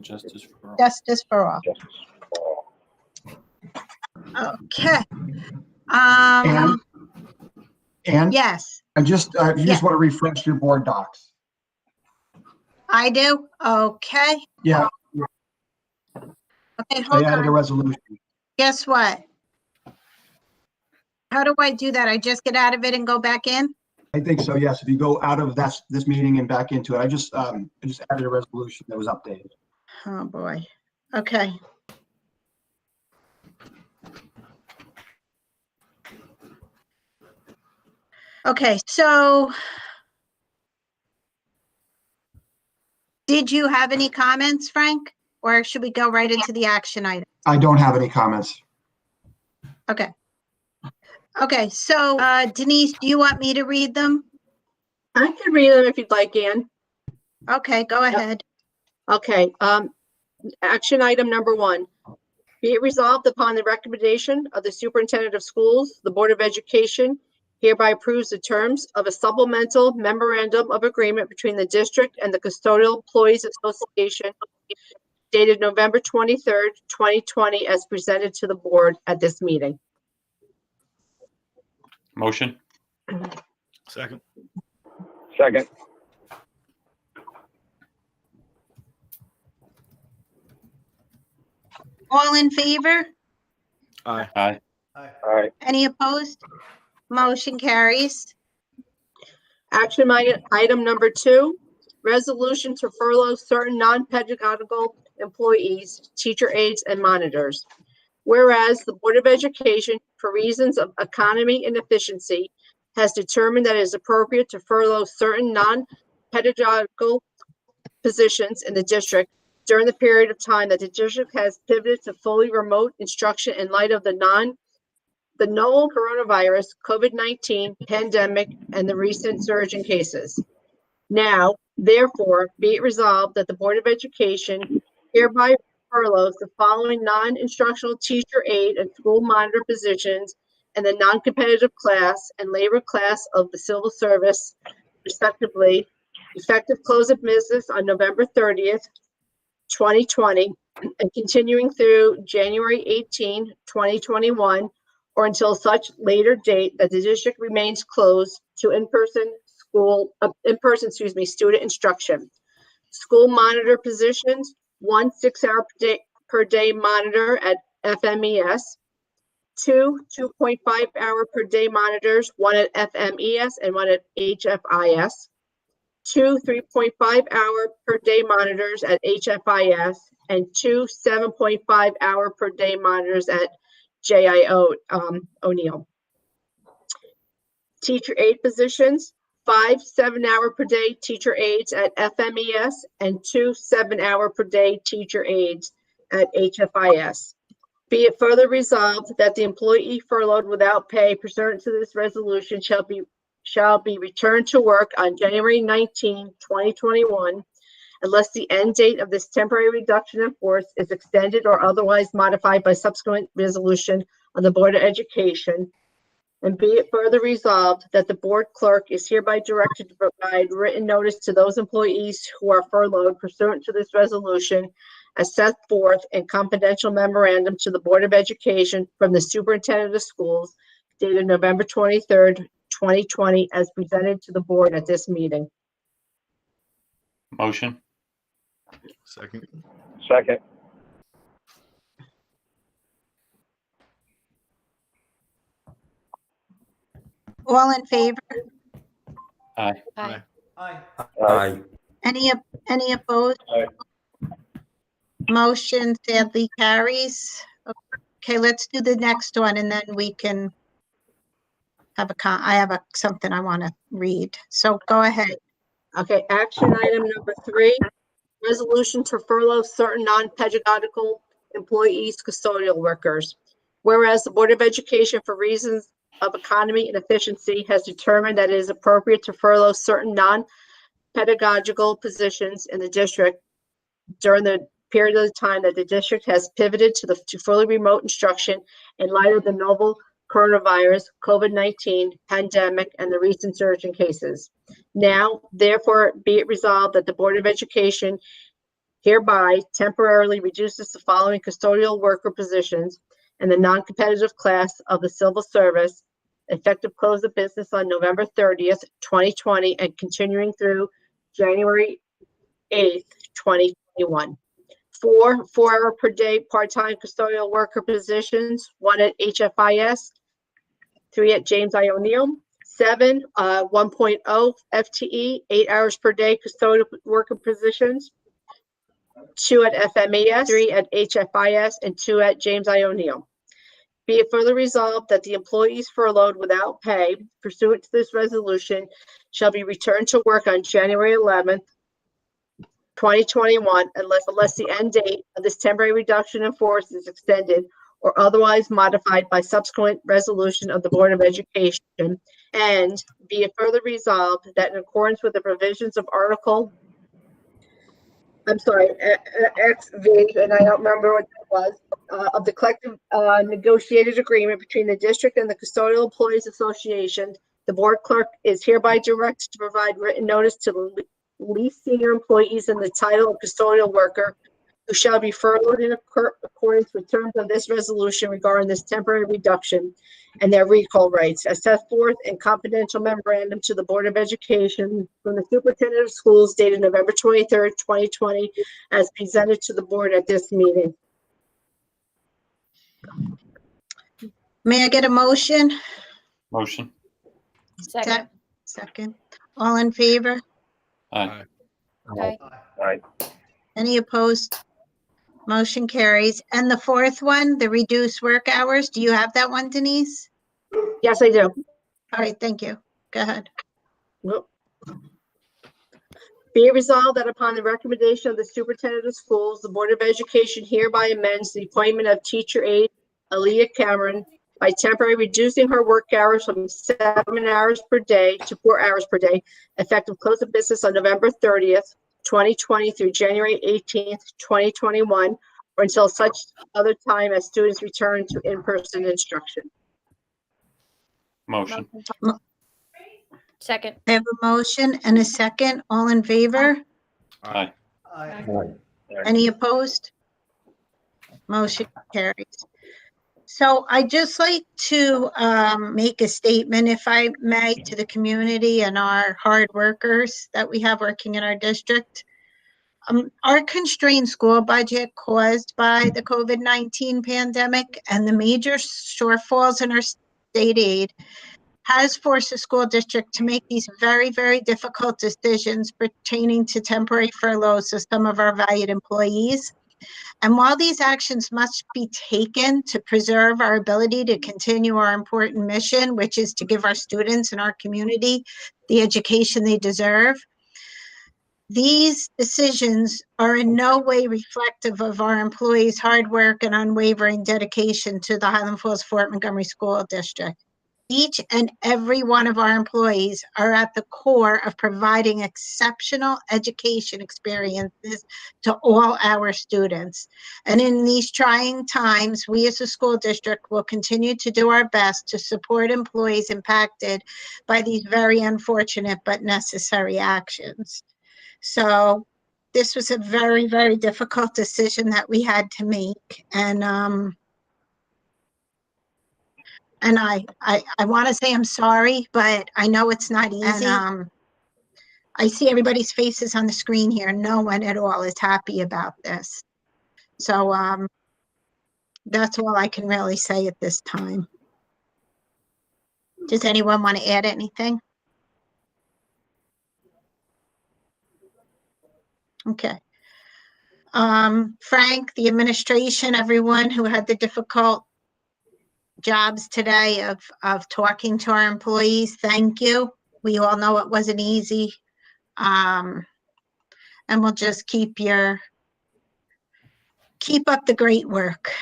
Justice for all. Justice for all. Okay. And Yes, I just, you just want to refresh your board docs. I do. Okay. Yeah, Okay, I hold added a on. resolution. Guess what? How do I do that? I just get out of it and go back in? I think so, yes. If you go out of this meeting and back into it, I just added a resolution that was updated. Oh, boy. Okay. Okay, so did you have any comments, Frank? Or should we go right into the action item? I don't have any comments. Okay. Okay, so Denise, do you want me to read them? I can read them if you'd like, Ann. Okay, go ahead. Okay, action item number 1. Be it resolved upon the recommendation of the superintendent of schools, the Board of Education hereby approves the terms of a supplemental memorandum of agreement between the district and the Custodial Employees Association dated November 23rd, 2020, as presented to the board at this meeting. Motion. Second. Second. All in favor? Aye. Aye. Aye. Any opposed? Motion carries. Action item number 2, resolution to furlough certain non-pedagogical employees, teacher aides, and monitors. Whereas the Board of Education, for reasons of economy and efficiency, has determined that it is appropriate to furlough certain non-pedagogical positions in the district during the period of time that the district has pivoted to fully remote instruction in light of the novel coronavirus COVID-19 pandemic and the recent surge in cases. Now, therefore, be it resolved that the Board of Education hereby furloughs the following non-instructional teacher aide and school monitor positions in the non-competitive class and labor class of the civil service, respectively, effective close of business on November 30th, 2020, and continuing through January 18, 2021, or until such later date that the district remains closed to in-person student instruction. School monitor positions: 1 6-hour per day monitor at FMES, 2 2.5-hour per day monitors, 1 at FMES and 1 at HFIS, 2 3.5-hour per day monitors at HFIS, and 2 7.5-hour per day monitors at JIO O'Neill. Teacher aide positions: 5 7-hour per day teacher aides at FMES and 2 7-hour per day teacher aides at HFIS. Be it further resolved that the employee furloughed without pay pursuant to this resolution shall be returned to work on January 19, 2021, unless the end date of this temporary reduction in force is extended or otherwise modified by subsequent resolution of the Board of Education. And be it further resolved that the board clerk is hereby directed to provide written notice to those employees who are furloughed pursuant to this resolution as set forth in confidential memorandum to the Board of Education from the superintendent of schools dated November 23rd, 2020, as presented to the board at this meeting. Motion. Second. Second. All in favor? Aye. Aye. Aye. Any opposed? Aye. Motion sadly carries. Okay, let's do the next one and then we can have I have something I want to read. So go ahead. Okay, action item number 3, resolution to furlough certain non-pedagogical employees, custodial workers. Whereas the Board of Education, for reasons of economy and efficiency, has determined that it is appropriate to furlough certain non-pedagogical positions in the district during the period of time that the district has pivoted to fully remote instruction in light of the novel coronavirus COVID-19 pandemic and the recent surge in cases. Now, therefore, be it resolved that the Board of Education hereby temporarily reduces the following custodial worker positions in the non-competitive class of the civil service, effective close of business on November 30th, 2020, and continuing through January 8th, 2021. 4 4-hour per day part-time custodial worker positions, 1 at HFIS, 3 at James I. O'Neill. 7, 1.0 FTE, 8 hours per day custodial worker positions, 2 at FMES, 3 at HFIS, and 2 at James I. O'Neill. Be it further resolved that the employees furloughed without pay pursuant to this resolution shall be returned to work on January 11th, 2021, unless the end date of this temporary reduction in force is extended or otherwise modified by subsequent resolution of the Board of Education. And be it further resolved that in accordance with the provisions of XV, and I don't remember what that was, of the collective negotiated agreement between the district and the Custodial Employees Association, the board clerk is hereby directed to provide written notice to the least senior employees in the title of custodial worker who shall be furloughed in accordance with terms of this resolution regarding this temporary reduction and their recall rights as set forth in confidential memorandum to the Board of Education from the Superintendent of Schools dated November 23rd, 2020, as presented to the board at this meeting. May I get a motion? Motion. Second. Second. All in favor? Aye. Aye. Aye. Any opposed? Motion carries. And the fourth one, the reduced work hours, do you have that one, Denise? Yes, I do. All right, thank you. Go ahead. Nope. Be it resolved that upon the recommendation of the Superintendent of Schools, the Board of Education hereby amends the appointment of teacher aide Aaliyah Cameron by temporarily reducing her work hours from 7 hours per day to 4 hours per day, effective close of business on November 30th, 2020 through January 18th, 2021, or until such other time as students return to in-person instruction. Motion. Second. I have a motion and a second. All in favor? Aye. Any opposed? Motion carries. So I'd just like to make a statement, if I may, to the community and our hard workers that we have working in our district. Our constrained school budget caused by the COVID-19 pandemic and the major shortfalls in our state aid has forced the school district to make these very, very difficult decisions pertaining to temporary furloughs of some of our valued employees. And while these actions must be taken to preserve our ability to continue our important mission, which is to give our students and our community the education they deserve, these decisions are in no way reflective of our employees' hard work and unwavering dedication to the Highland Falls Fort Montgomery School District. Each and every one of our employees are at the core of providing exceptional education experiences to all our students. And in these trying times, we as a school district will continue to do our best to support employees impacted by these very unfortunate but necessary actions. So this was a very, very difficult decision that we had to make. And I want to say I'm sorry, but I know it's not easy. And I see everybody's faces on the screen here. No one at all is happy about this. So that's all I can really say at this time. Does anyone want to add anything? Okay. Frank, the administration, everyone who had the difficult jobs today of talking to our employees, thank you. We all know it wasn't easy. And we'll just keep up the great work.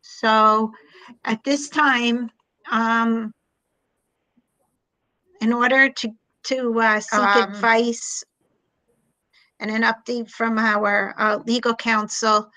So at this time, in order to seek advice and an update from our legal counsel,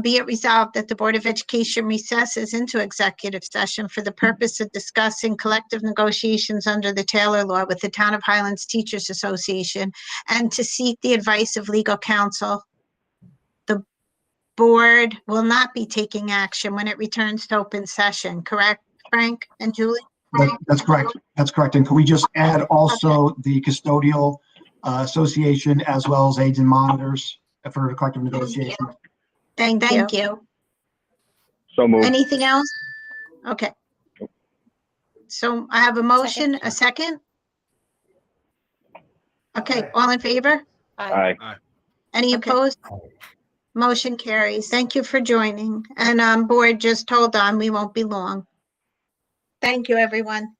Be it resolved that the Board of Education recesses into executive session for the purpose of discussing collective negotiations under the Taylor Law with the Town of Highlands Teachers Association and to seek the advice of legal counsel. The board will not be taking action when it returns to open session, correct, Frank and Julie? That's correct. That's correct. And can we just add also the custodial association as well as aides and monitors for collective negotiation? Thank you. So moved. Anything else? Okay. So I have a motion, a second? Okay, all in favor? Aye. Aye. Any Okay. opposed? Motion carries. Thank you for joining. And board, just hold on, we won't be long. Thank you, everyone.